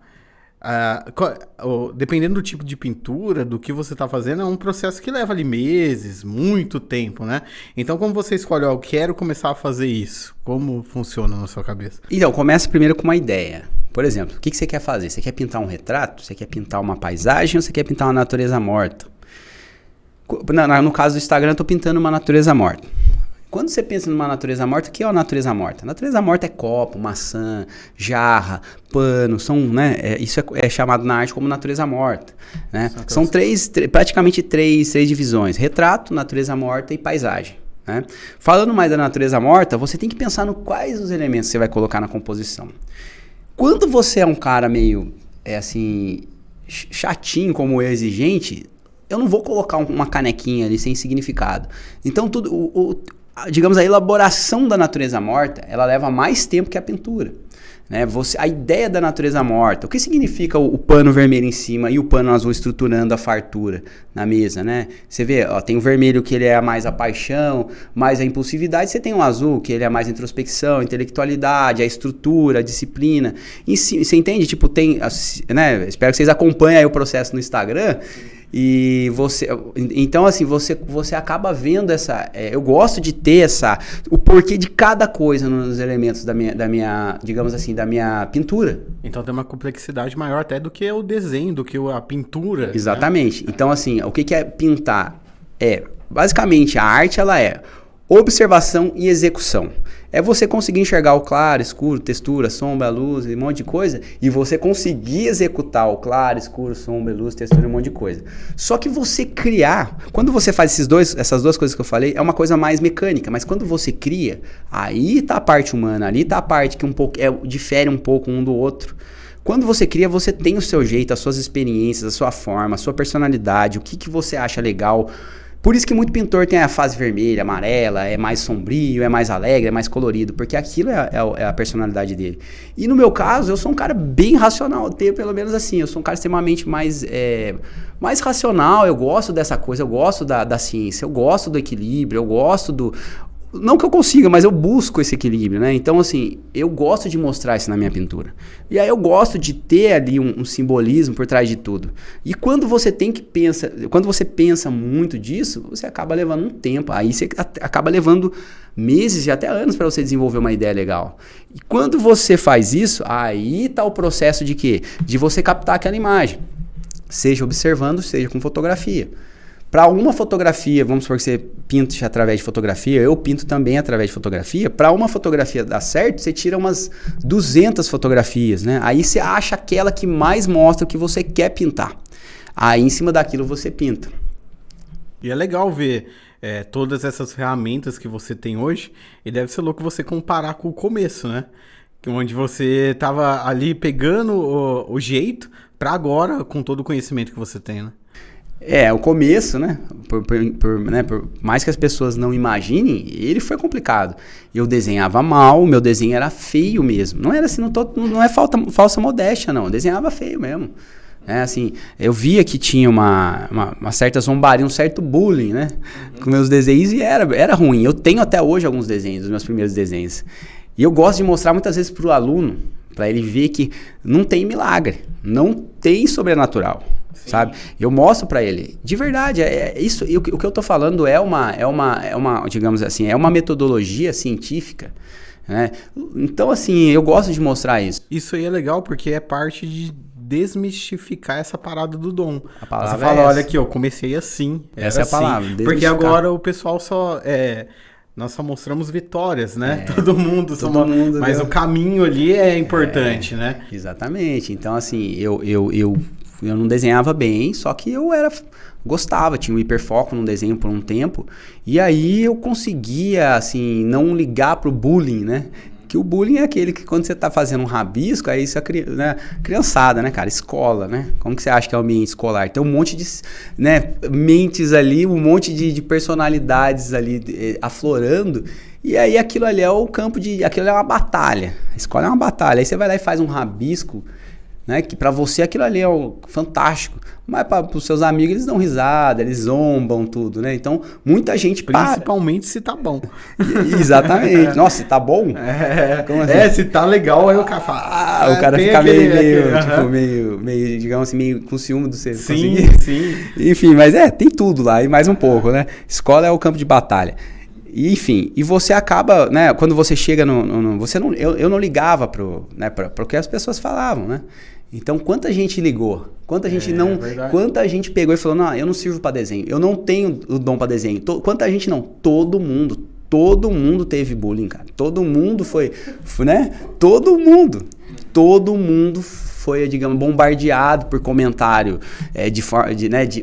dependendo do tipo de pintura, do que você está fazendo, é um processo que leva ali meses, muito tempo, né? Então, como você escolhe, eu quero começar a fazer isso? Como funciona na sua cabeça? Então, começa primeiro com uma ideia. Por exemplo, o que você quer fazer? Você quer pintar um retrato? Você quer pintar uma paisagem ou você quer pintar uma natureza morta? No caso do Instagram, eu estou pintando uma natureza morta. Quando você pensa numa natureza morta, o que é uma natureza morta? A natureza morta é copo, maçã, jarra, pano, isso é chamado na arte como natureza morta, né? São praticamente três divisões: retrato, natureza morta e paisagem, né? Falando mais da natureza morta, você tem que pensar no quais os elementos você vai colocar na composição. Quando você é um cara meio, chatinho como eu, exigente, eu não vou colocar uma canequinha ali sem significado. Então, digamos, a elaboração da natureza morta, ela leva mais tempo que a pintura, né? A ideia da natureza morta, o que significa o pano vermelho em cima e o pano azul estruturando a fartura na mesa, né? Você vê, tem o vermelho que ele é mais a paixão, mais a impulsividade, você tem o azul que ele é mais a introspecção, a intelectualidade, a estrutura, a disciplina. Você entende? Tipo, né? Espero que vocês acompanhem aí o processo no Instagram. E então assim, você acaba vendo eu gosto de ter o porquê de cada coisa nos elementos da minha, digamos assim, da minha pintura. Então tem uma complexidade maior até do que o desenho, do que a pintura. Exatamente. Né? Então assim, o que é pintar? Basicamente, a arte, ela é observação e execução. É você conseguir enxergar o claro, escuro, textura, sombra, luz e um monte de coisa, e você conseguir executar o claro, escuro, sombra, luz, textura e um monte de coisa. Só que você criar, quando você faz essas duas coisas que eu falei, é uma coisa mais mecânica, mas quando você cria, aí tá a parte humana, ali tá a parte que difere um pouco um do outro. Quando você cria, você tem o seu jeito, as suas experiências, a sua forma, a sua personalidade, o que você acha legal. Por isso que muito pintor tem a fase vermelha, amarela, é mais sombrio, é mais alegre, é mais colorido, porque aquilo é a personalidade dele. E no meu caso, eu sou um cara bem racional, pelo menos assim, eu sou um cara extremamente mais racional, eu gosto dessa coisa, eu gosto da ciência, eu gosto do equilíbrio, eu gosto do... Não que eu consiga, mas eu busco esse equilíbrio, né? Então, assim, eu gosto de mostrar isso na minha pintura. E aí eu gosto de ter ali um simbolismo por trás de tudo. E quando você pensa muito disso, você acaba levando um tempo. Aí você acaba levando meses e até anos para você desenvolver uma ideia legal. E quando você faz isso, aí tá o processo de quê? De você captar aquela imagem. Seja observando, seja com fotografia. Para uma fotografia, vamos supor que você pinta através de fotografia, eu pinto também através de fotografia. Para uma fotografia dar certo, você tira umas 200 fotografias, né? Aí você acha aquela que mais mostra o que você quer pintar. Aí em cima daquilo você pinta. E é legal ver todas essas ferramentas que você tem hoje, e deve ser louco você comparar com o começo, né? Onde você tava ali pegando o jeito para agora, com todo o conhecimento que você tem, né? O começo, né? Por mais que as pessoas não imaginem, ele foi complicado. Eu desenhava mal, meu desenho era feio mesmo. Não era assim, não é falsa modéstia, não. Eu desenhava feio mesmo. Assim, eu via que tinha uma certa zombaria, um certo bullying, né? Com meus desenhos, e era ruim. Eu tenho até hoje alguns desenhos, os meus primeiros desenhos. E eu gosto de mostrar muitas vezes para o aluno, para ele ver que não tem milagre, não tem sobrenatural. Sim. Sabe? Eu mostro para ele, de verdade, isso. O que eu tô falando é uma, digamos assim, é uma metodologia científica, né? Então, assim, eu gosto de mostrar isso. Isso aí é legal porque é parte de desmistificar essa parada do dom. A palavra você fala, olha aqui, eu comecei assim. Essa é a palavra. Assim. Porque agora o pessoal nós só mostramos vitórias, né? Todo mundo. Mas o caminho ali é importante, né? Exatamente. Então, assim, eu não desenhava bem, só que eu gostava, tinha um hiperfoco no desenho por um tempo, e aí eu conseguia, assim, não ligar pro bullying, né? Que o bullying é aquele que quando você tá fazendo um rabisco, aí isso né? Criançada, né, cara? Escola, né? Como que você acha que é o ambiente escolar? Tem um monte de, né, mentes ali, um monte de personalidades ali aflorando, e aí aquilo ali é o campo aquilo é uma batalha. A escola é uma batalha. Aí você vai lá e faz um rabisco, né, que pra você aquilo ali é fantástico, mas para os seus amigos eles dão risada, eles zombam tudo, né? Então muita gente principalmente se tá bom. Exatamente. Nossa, se tá bom? Como assim? Se tá legal, aí o cara fala. O cara fica meio, digamos assim, meio com ciúme do você. Sim. Enfim, mas tem tudo lá e mais um pouco, né? Escola é o campo de batalha. Enfim, e você acaba, né, quando você chega eu não ligava pro que as pessoas falavam, né? Então, quanta gente ligou? Quanta gente quanta gente pegou e falou, não, eu não sirvo para desenho, eu não tenho o dom para desenho. Quanta gente não? Todo mundo teve bullying, cara. Todo mundo foi, né? Todo mundo foi, digamos, bombardeado por comentário,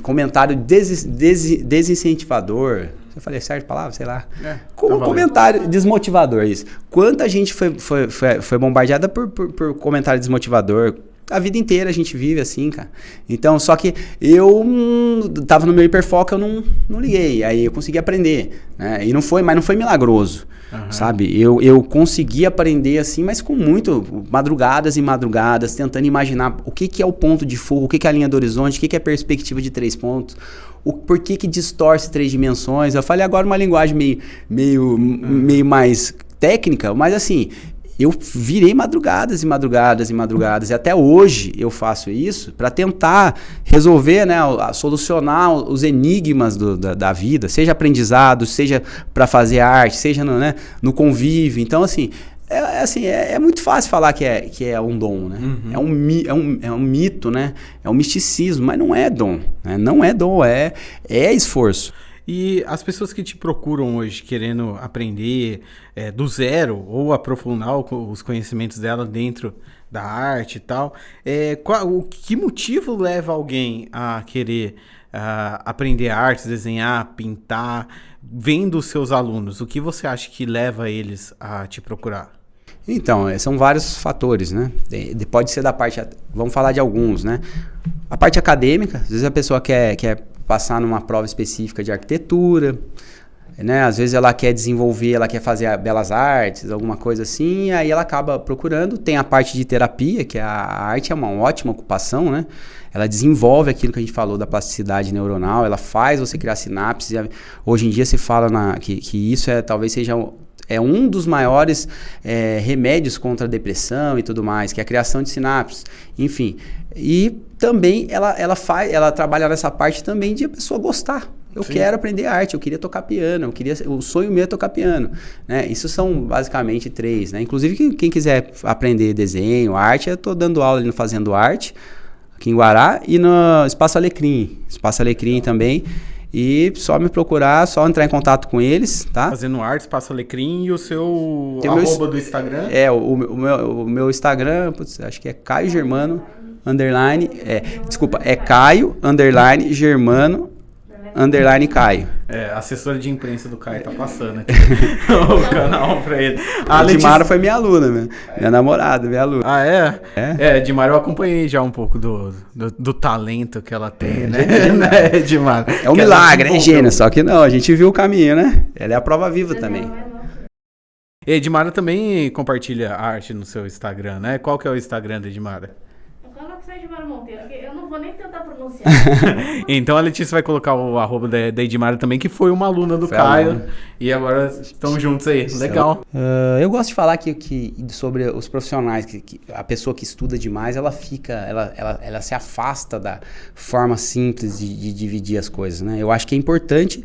comentário desincentivador. Eu falei certo a palavra? Sei lá. Como comentário desmotivador, isso. Quanta gente foi bombardeada por comentário desmotivador. A vida inteira a gente vive assim, cara. Então, só que eu tava no meu hiperfoco, eu não liguei. Aí eu consegui aprender, né? Mas não foi milagroso, sabe? Eu consegui aprender assim, mas com madrugadas e madrugadas, tentando imaginar o que é o ponto de fogo, o que é a linha do horizonte, o que é a perspectiva de 3 pontos, por que distorce 3 dimensões. Eu falei agora uma linguagem meio mais técnica, mas assim, eu virei madrugadas e até hoje eu faço isso para tentar resolver, né, solucionar os enigmas da vida, seja aprendizado, seja para fazer arte, seja no convívio. Então, assim, é muito fácil falar que é um dom, né? É um mito, né? É um misticismo, mas não é dom, né? Não é dom, é esforço. E as pessoas que te procuram hoje querendo aprender do zero ou aprofundar os conhecimentos dela dentro da arte e tal, que motivo leva alguém a querer aprender artes, desenhar, pintar, vendo os seus alunos? O que você acha que leva eles a te procurar? Então, são vários fatores, né? Pode ser da parte, vamos falar de alguns, né? A parte acadêmica, às vezes a pessoa quer passar numa prova específica de arquitetura, né? Às vezes ela quer desenvolver, ela quer fazer belas artes, alguma coisa assim, e aí ela acaba procurando. Tem a parte de terapia, que a arte é uma ótima ocupação, né? Ela desenvolve aquilo que a gente falou da plasticidade neuronal, ela faz você criar sinapses. Hoje em dia se fala que isso talvez seja um dos maiores remédios contra a depressão e tudo mais, que é a criação de sinapses. Enfim, e também ela trabalha nessa parte também de a pessoa gostar. Eu Sim. quero aprender arte, eu queria tocar piano, o sonho meu é tocar piano, né? Isso são basicamente 3, né? Inclusive quem quiser aprender desenho, arte, eu estou dando aula ali no Fazendo Arte, aqui em Guará, e no Espaço Alecrim também. E só me procurar, só entrar em contato com eles, tá? Fazendo arte, Espaço Alecrim e o seu Tem arroba do Instagram. O meu Instagram, putz, acho que é Caio Germano, underline, é Caio, underline, Germano, underline Caio. Assessora de imprensa do Caio tá passando aqui o canal pra ele. A Edmara foi minha aluna, minha namorada, minha aluna. Ah, é? Edmara, eu acompanhei já um pouco do talento que ela tem, né? Edmara. É um milagre, é gênio, só que não, a gente viu o caminho, né? Ela é a prova viva também. E a Edmara também compartilha arte no seu Instagram, né? Qual que é o Instagram da Edmara? Edmara Monteiro, eu não vou nem tentar pronunciar. Então a Letícia vai colocar o arroba da Edmara também, que foi uma aluna do Caio. E agora estão juntos aí. Legal. Eu gosto de falar que sobre os profissionais, que a pessoa que estuda demais, ela se afasta da forma simples de dividir as coisas, né? Eu acho que é importante,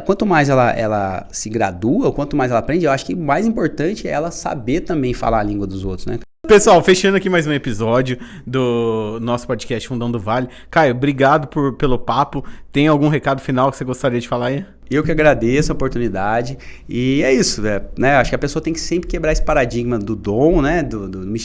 quanto mais ela se gradua, quanto mais ela aprende, eu acho que o mais importante é ela saber também falar a língua dos outros, né? Pessoal, fechando aqui mais um episódio do nosso podcast Fundão do Vale. Caio, obrigado pelo papo. Tem algum recado final que você gostaria de falar aí? Eu que agradeço a oportunidade. E é isso, né? Acho que a pessoa tem que sempre quebrar esse paradigma do dom, né?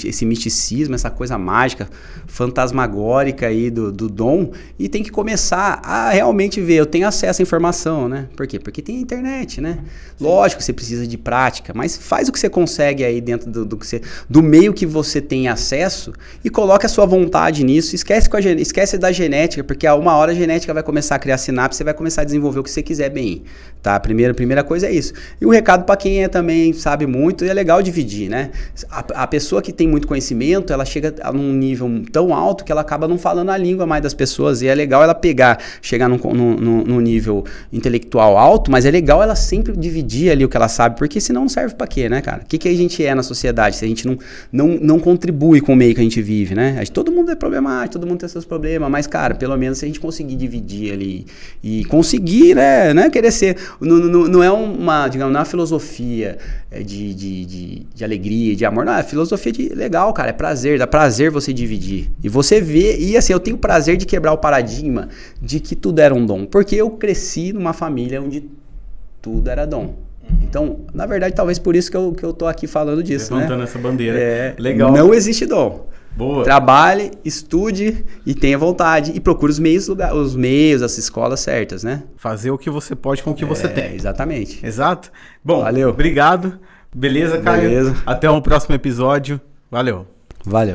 Esse misticismo, essa coisa mágica, fantasmagórica aí do dom. E tem que começar a realmente ver. Eu tenho acesso à informação, né? Por quê? Porque tem a internet, né? Lógico que você precisa de prática, mas faz o que você consegue aí dentro do meio que você tem acesso e coloca a sua vontade nisso. Esquece da genética, porque a uma hora a genética vai começar a criar sinapse, você vai começar a desenvolver o que você quiser bem. Tá? A primeira coisa é isso. E o recado para quem também sabe muito, é legal dividir, né? A pessoa que tem muito conhecimento, ela chega a um nível tão alto que ela acaba não falando a língua mais das pessoas, e é legal ela chegar num nível intelectual alto, mas é legal ela sempre dividir ali o que ela sabe, porque senão não serve para quê, né, cara? O que a gente é na sociedade se a gente não contribui com o meio que a gente vive, né? Todo mundo é problemático, todo mundo tem seus problemas, mas, cara, pelo menos se a gente conseguir dividir ali e conseguir, né, querer ser, não é uma, digamos, não é uma filosofia de alegria, de amor, não, é filosofia de legal, cara, é prazer, dá prazer você dividir, e você vê, e assim, eu tenho prazer de quebrar o paradigma de que tudo era um dom, porque eu cresci numa família onde tudo era dom. Então, na verdade, talvez por isso que eu tô aqui falando disso, levantando, né? Essa bandeira. Legal. Não existe dom. Boa. Trabalhe, estude e tenha vontade e procure os meios, as escolas certas, né? Fazer o que você pode com o que você tem. Exatamente. Exato. Bom, valeu. Obrigado. Beleza, Caio? Beleza. Até o próximo episódio. Valeu. Valeu.